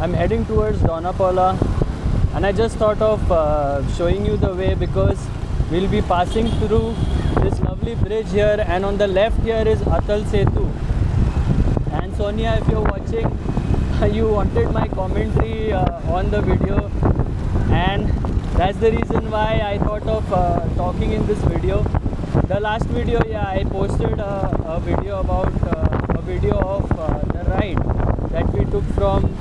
I'm heading towards Donapaula, and I just thought of showing you the way because we'll be passing through this lovely bridge here, and on the left here is Atal Setu. And Sonia, if you're watching, you wanted my commentary on the video, and that's the reason why I thought of talking in this video. The last video, yeah, I posted a video about the ride that we took from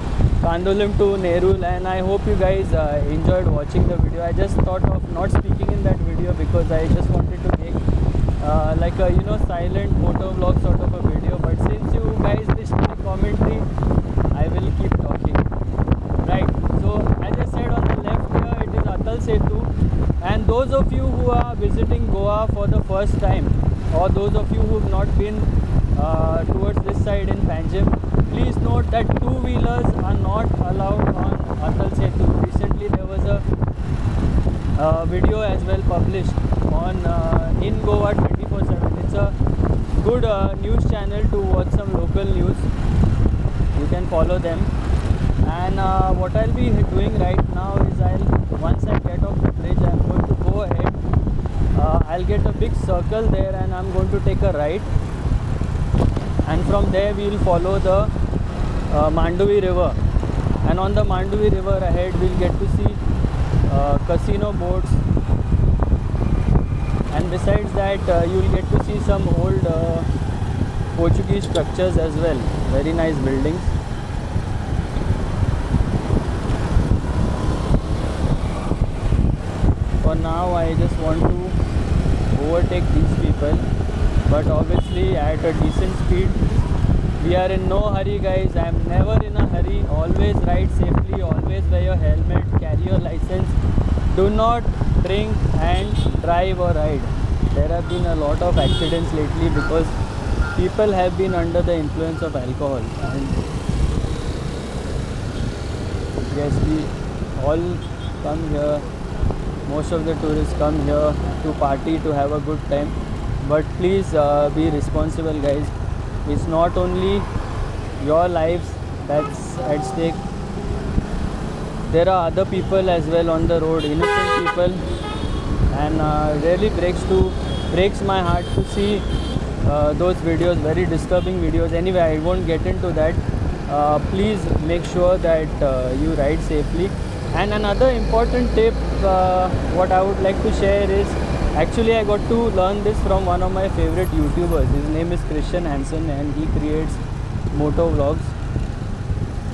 Kandolim to Nerul, and I hope you guys enjoyed watching the video. I just thought of not speaking in that video because I just wanted to make like a silent motor vlog sort of a video, but since you guys wished my commentary, I will keep talking. Right, so as I said, on the left here it is Atal Setu, and those of you who are visiting Goa for the first time, or those of you who have not been towards this side in Panjim, please note that two-wheelers are not allowed on Atal Setu. Recently there was a video as well published on In Goa 24/7. It's a good news channel to watch some local news. You can follow them. And what I'll be doing right now is once I get off the bridge, I'm going to go ahead. I'll get a big circle there, and I'm going to take a right. And from there we'll follow the Mandovi River. And on the Mandovi River ahead, we'll get to see casino boats. And besides that, you'll get to see some old Portuguese structures as well. Very nice buildings. For now, I just want to overtake these people, but obviously at a decent speed. We are in no hurry, guys. I am never in a hurry. Always ride safely, always wear your helmet, carry your license. Do not drink and drive or ride. There have been a lot of accidents lately because people have been under the influence of alcohol. And yes, we all come here. Most of the tourists come here to party, to have a good time. But please be responsible, guys. It's not only your lives that's at stake. There are other people as well on the road, innocent people, and really breaks my heart to see those videos, very disturbing videos. Anyway, I won't get into that. Please make sure that you ride safely. And another important tip, what I would like to share is, actually I got to learn this from one of my favorite YouTubers. His name is Christian Hansen, and he creates moto vlogs.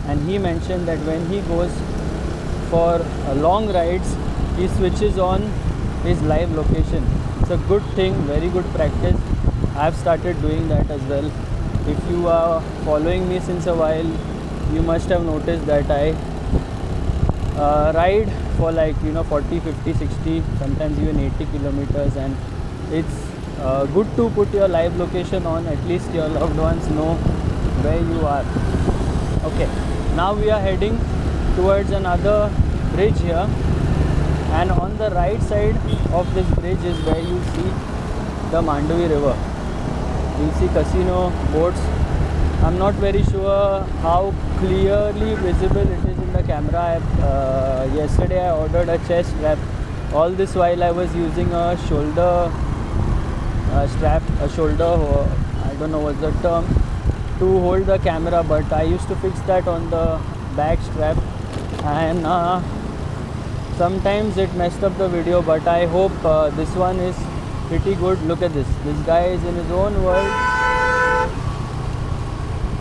And he mentioned that when he goes for long rides, he switches on his live location. It's a good thing, very good practice. I've started doing that as well. If you are following me since a while, you must have noticed that I ride for 40, 50, 60, sometimes even 80 kilometers, and it's good to put your live location on. At least your loved ones know where you are. Okay, now we are heading towards another bridge here, and on the right side of this bridge is where you see the Mandovi River. You see casino boats. I'm not very sure how clearly visible it is in the camera. Yesterday I ordered a chest strap. All this while I was using a shoulder strap, I don't know what's the term, to hold the camera, but I used to fix that on the back strap, and sometimes it messed up the video, but I hope this one is pretty good. Look at this. This guy is in his own world.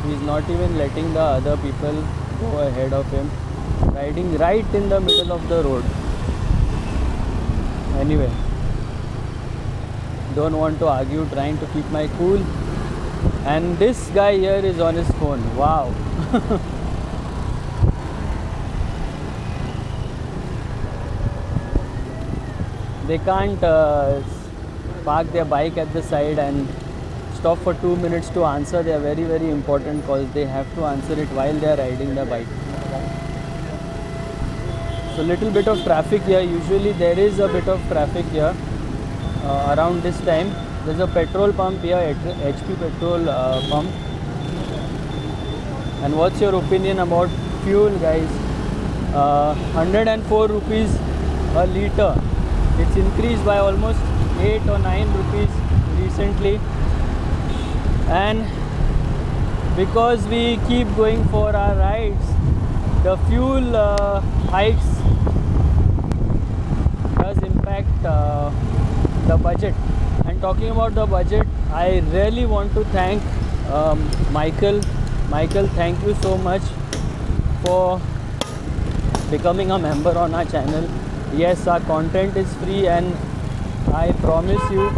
He's not even letting the other people go ahead of him, riding right in the middle of the road. Anyway, don't want to argue, trying to keep my cool. And this guy here is on his phone. Wow. They can't park their bike at the side and stop for 2 minutes to answer their very, very important calls. They have to answer it while they are riding the bike. So little bit of traffic here. Usually there is a bit of traffic here around this time. There's a petrol pump here, HP petrol pump. And what's your opinion about fuel, guys. 104 rupees a liter. It's increased by almost 8 or 9 rupees recently. And because we keep going for our rides, the fuel hikes does impact the budget. And talking about the budget, I really want to thank Michael. Michael, thank you so much for becoming a member on our channel. Yes, our content is free, and I promise you,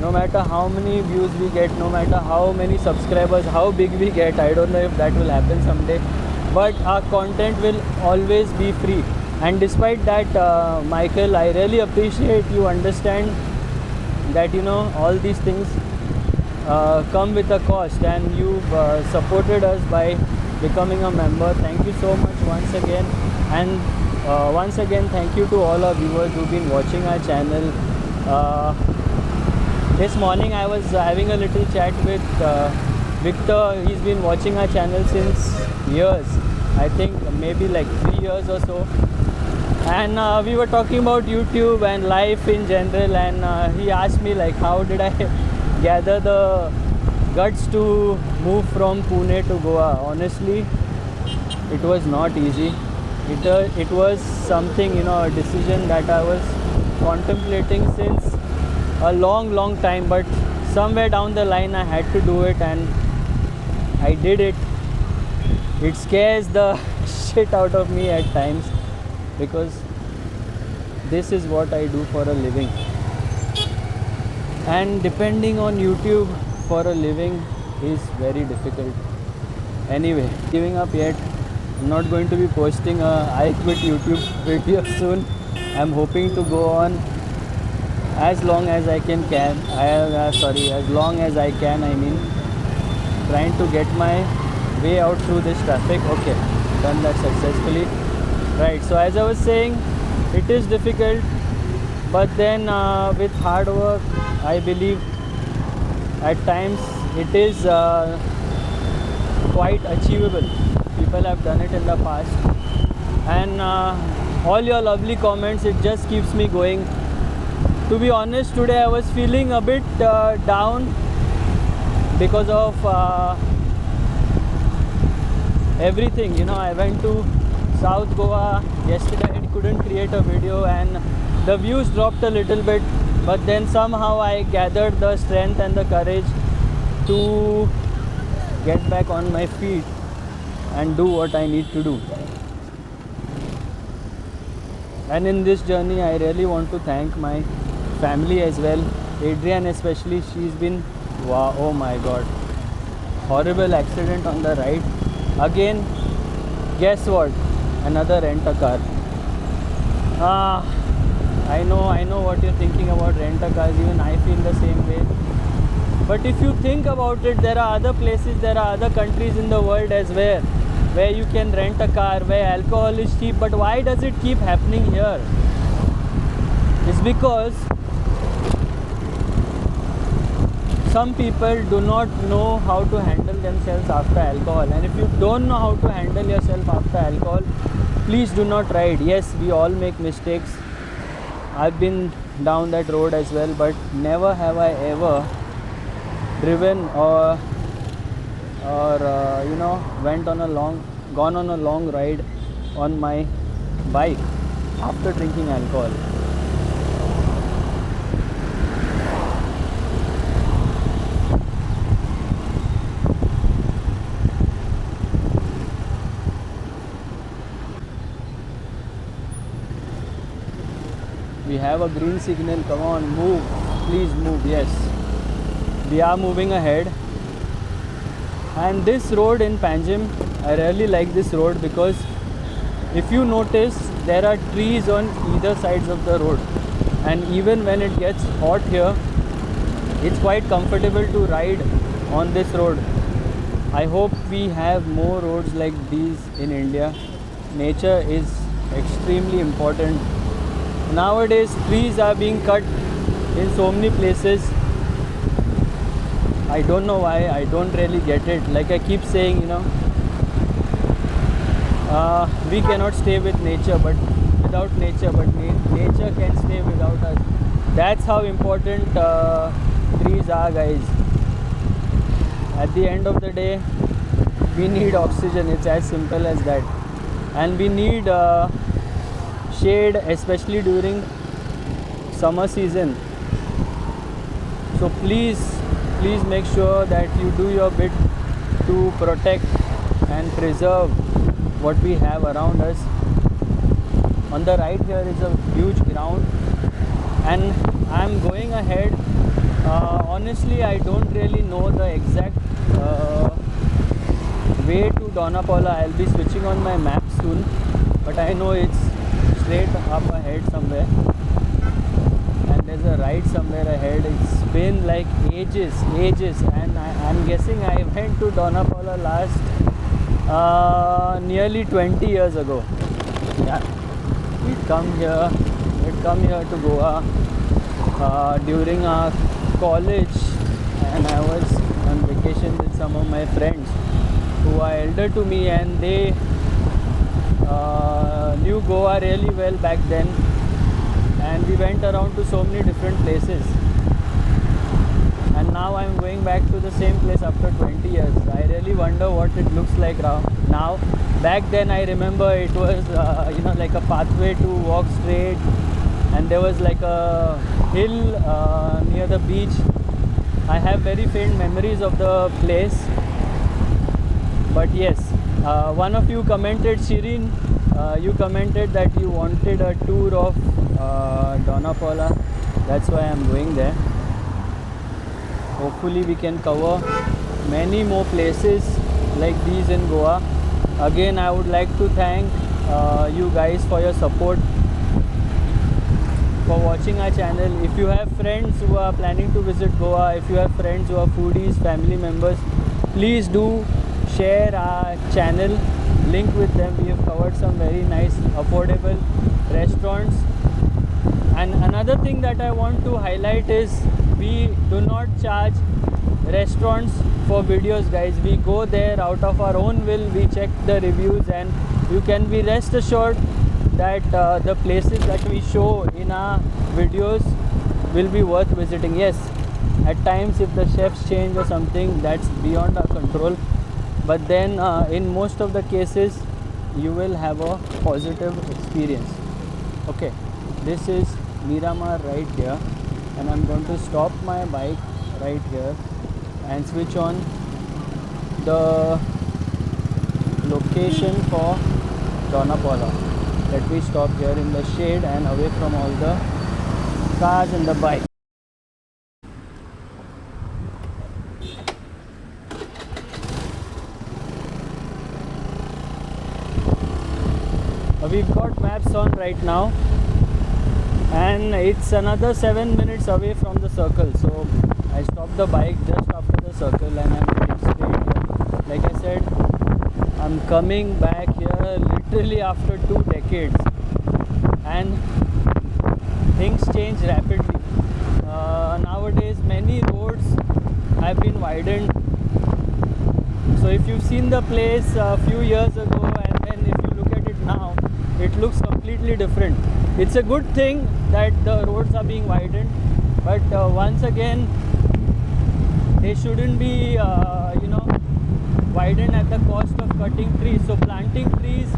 no matter how many views we get, no matter how many subscribers, how big we get, I don't know if that will happen someday, but our content will always be free. And despite that, Michael, I really appreciate you understand that, you know, all these things come with a cost, and you've supported us by becoming a member. Thank you so much once again. And once again, thank you to all our viewers who've been watching our channel. This morning I was having a little chat with Victor. He's been watching our channel since years, I think maybe like 3 years or so. And we were talking about YouTube and life in general, and he asked me like how did I gather the guts to move from Pune to Goa. Honestly, it was not easy. It was something, you know, a decision that I was contemplating since a long time, but somewhere down the line I had to do it, and I did it. It scares the shit out of me at times, because this is what I do for a living, and depending on YouTube for a living is very difficult. Anyway, giving up yet. I'm not going to be posting a I quit YouTube video soon. I'm hoping to go on as long as I can. As long as I can. I mean, trying to get my way out through this traffic. Okay, done that successfully. Right. So as I was saying, it is difficult, but then with hard work, I believe at times it is quite achievable. People have done it in the past, and all your lovely comments, it just keeps me going. To be honest, today I was feeling a bit down because of everything. You know, I went to South Goa yesterday. I couldn't create a video, and the views dropped a little bit, but then somehow I gathered the strength and the courage to get back on my feet and do what I need to do. And in this journey, I really want to thank my family as well. Adrian especially, she's been, wow, oh my god, horrible accident on the ride. Again, guess what? Another rent-a-car. I know what you're thinking about rent-a-cars. Even I feel the same way. But if you think about it, there are other places, there are other countries in the world as well, where you can rent a car, where alcohol is cheap. But why does it keep happening here? It's because some people do not know how to handle themselves after alcohol. And if you don't know how to handle yourself after alcohol, please do not ride. Yes, we all make mistakes. I've been down that road as well, but never have I ever driven or you know, gone on a long ride on my bike after drinking alcohol. We have a green signal. Come on, move. Please move. Yes, we are moving ahead. And this road in Panjim, I really like this road because if you notice, there are trees on either sides of the road, and even when it gets hot here, it's quite comfortable to ride on this road. I hope we have more roads like these in India. Nature is extremely important. Nowadays, trees are being cut in so many places. I don't know why. I don't really get it. Like I keep saying, you know, We cannot stay with nature, but without nature, but nature can stay without us. That's how important trees are, guys. At the end of the day, we need oxygen. It's as simple as that, and we need shade, especially during summer season. So please make sure that you do your bit to protect and preserve what we have around us. On the right here is a huge ground, and I'm going ahead. Honestly, I don't really know the exact way to Dona Paula. I'll be switching on my map soon, but I know it's straight up ahead somewhere, and there's a right somewhere ahead. It's been like ages, and I'm guessing I went to Dona Paula last nearly 20 years ago. Yeah, we'd come here to Goa during our college, and I was on vacation with some of my friends who are elder to me, and they knew Goa really well back then, and we went around to so many different places. And now I'm going back to the same place after 20 years. I really wonder what it looks like now. Back then I remember it was like a pathway to walk straight, and there was like a hill near the beach. I have very faint memories of the place, but yes, one of you commented, Shirin, you commented that you wanted a tour of Dona Paula. That's why I'm going there. Hopefully we can cover many more places like these in Goa. Again, I would like to thank you guys for your support, for watching our channel. If you have friends who are planning to visit Goa, if you have friends who are foodies, family members, please do share our channel, link with them. We have covered some very nice affordable restaurants. And another thing that I want to highlight is we do not charge restaurants for videos, guys. We go there out of our own will. We check the reviews, and you can be rest assured that the places that we show in our videos will be worth visiting. Yes, at times if the chefs change or something, that's beyond our control, but then in most of the cases you will have a positive experience. Okay, this is Miramar right here, and I'm going to stop my bike right here and switch on the location for Dona Paula. Let me stop here in the shade and away from all the cars and the bike. We've got maps on right now, and it's another 7 minutes away from the circle. So I stopped the bike just after the circle, and I'm heading straight here. Like I said, I'm coming back here literally after 2 decades, and things change rapidly. Nowadays many roads have been widened. So if you've seen the place a few years ago, and then if you look at it now, it looks completely different. It's a good thing that the roads are being widened, but once again, they shouldn't be widened at the cost of cutting trees. So planting trees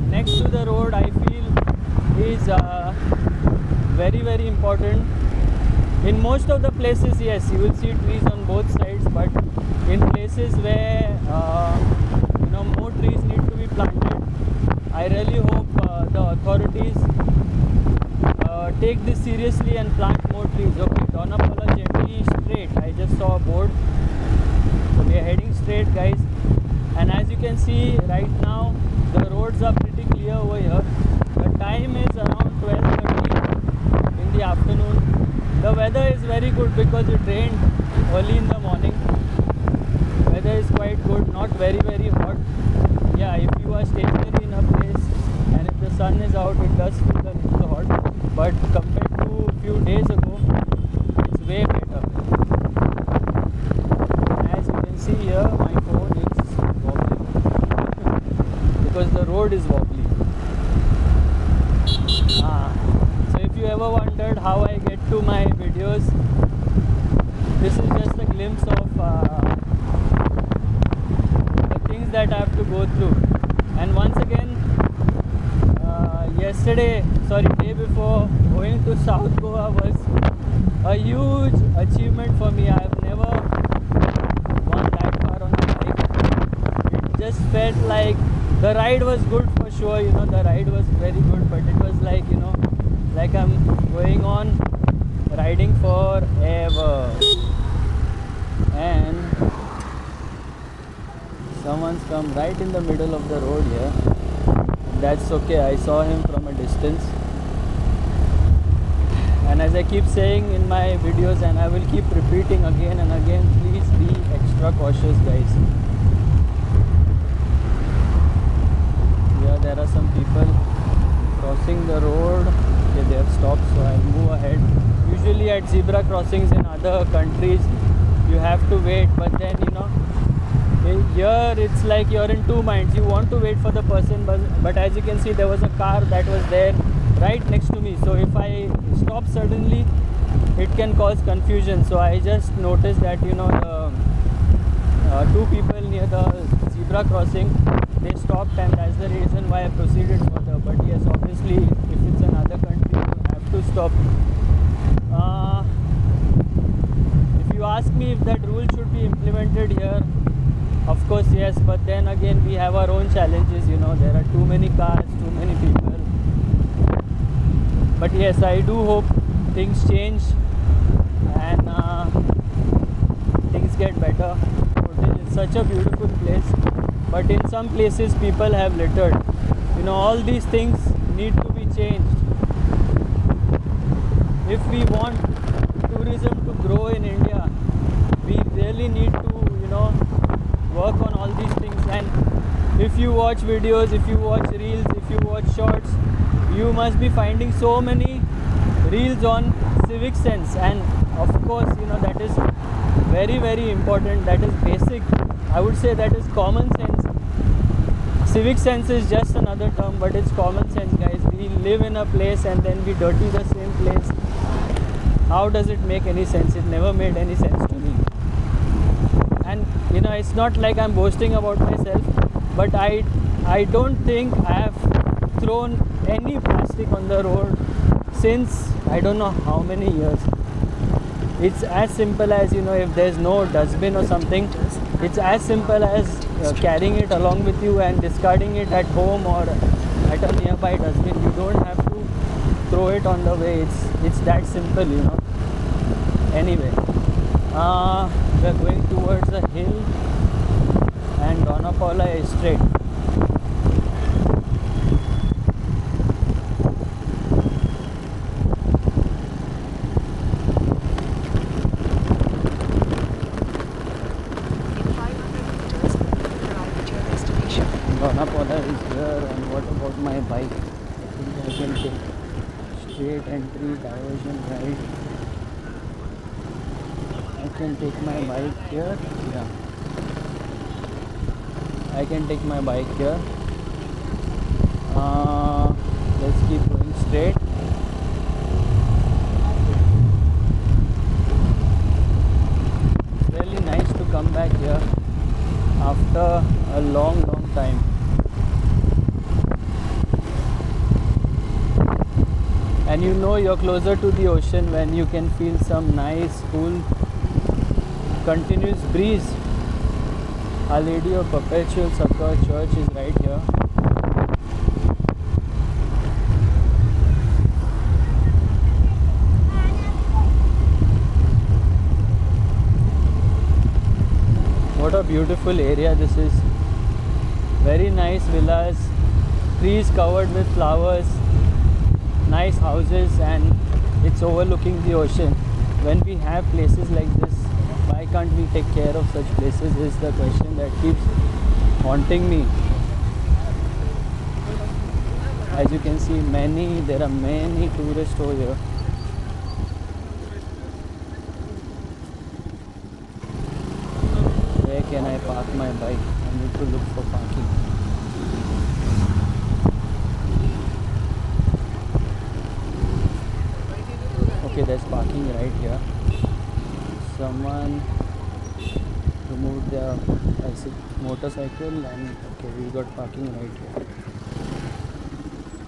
next to the road, I feel, is very, very important. In most of the places, yes, you will see trees on both sides, but in places where more trees need to be planted, I really hope the authorities take this seriously and plant more trees. Okay, Dona Paula Jetty straight. I just saw a board. So we are heading straight, guys. And as you can see right now, the roads are pretty clear over here. The time is around 12:30 in the afternoon. The weather is very good because it rained early in the morning. Weather is quite good, not very, very hot. Yeah, if you are stationary in a place and if the sun is out, it does feel a little hot, but compared to a few days ago, it's way better. As you can see here, my phone is wobbling because the road road is wobbly. So if you ever wondered how I get to my videos, this is just a glimpse of the things that I have to go through. And once again, day before, going to South Goa was a huge achievement for me. I have never gone that far on a bike. It just felt like the ride was good for sure, the ride was very good, but it was like, like I'm going on riding forever. And someone's come right in the middle of the road here. That's okay, I saw him from a distance. And as I keep saying in my videos, and I will keep repeating again and again, please be extra cautious, guys. Yeah, there are some people crossing the road. Okay, they have stopped, so I'll move ahead. Usually at zebra crossings in other countries, you have to wait, but then here it's like you're in two minds. You want to wait for the person, but as you can see, there was a car that was there right next to me. So if I stop suddenly, it can cause confusion. So I just noticed that the two people near the zebra crossing, they stopped, and that's the reason why I proceeded further. But yes, obviously, if it's another country, you have to stop. If you ask me if that rule should be implemented here, of course yes, but then again we have our own challenges, there are too many cars, too many people. But yes, I do hope things change and things get better. Hotel is such a beautiful place, but in some places people have littered. All these things need to be changed. If we want tourism to grow in India, we really need to, work on all these things. And if you watch videos, if you watch reels, if you watch shorts, you must be finding so many reels on civic sense. And of course, that is very, very important. That is basic. I would say that is common sense. Civic sense is just another term, but it's common sense, guys. We live in a place and then we dirty the same place. How does it make any sense? It never made any sense to me. And it's not like I'm boasting about myself, but I don't think I have thrown any plastic on the road since I don't know how many years. It's as simple as if there's no dustbin or something, it's as simple as carrying it along with you and discarding it at home or at a nearby dustbin. You don't have to throw it on the way. It's that simple, Anyway, we're going towards a hill, and Donapaula is straight. Donapaula is here, and what about my bike? I think I can take straight entry, diversion right. I can take my bike here. Yeah, I can take my bike here. Let's keep going straight. It's really nice to come back here after a long time. And you're closer to the ocean when you can feel some nice, cool, continuous breeze. Our Lady of Perpetual Succor Church is right here. What a beautiful area this is. Very nice villas, trees covered with flowers, nice houses, and it's overlooking the ocean. When we have places like this, why can't we take care of such places is the question that keeps haunting me. As you can see, there are many tourists over here. Where can I park my bike? I need to look for parking. Okay, there's parking right here. Someone removed their motorcycle, and okay, we got parking right here.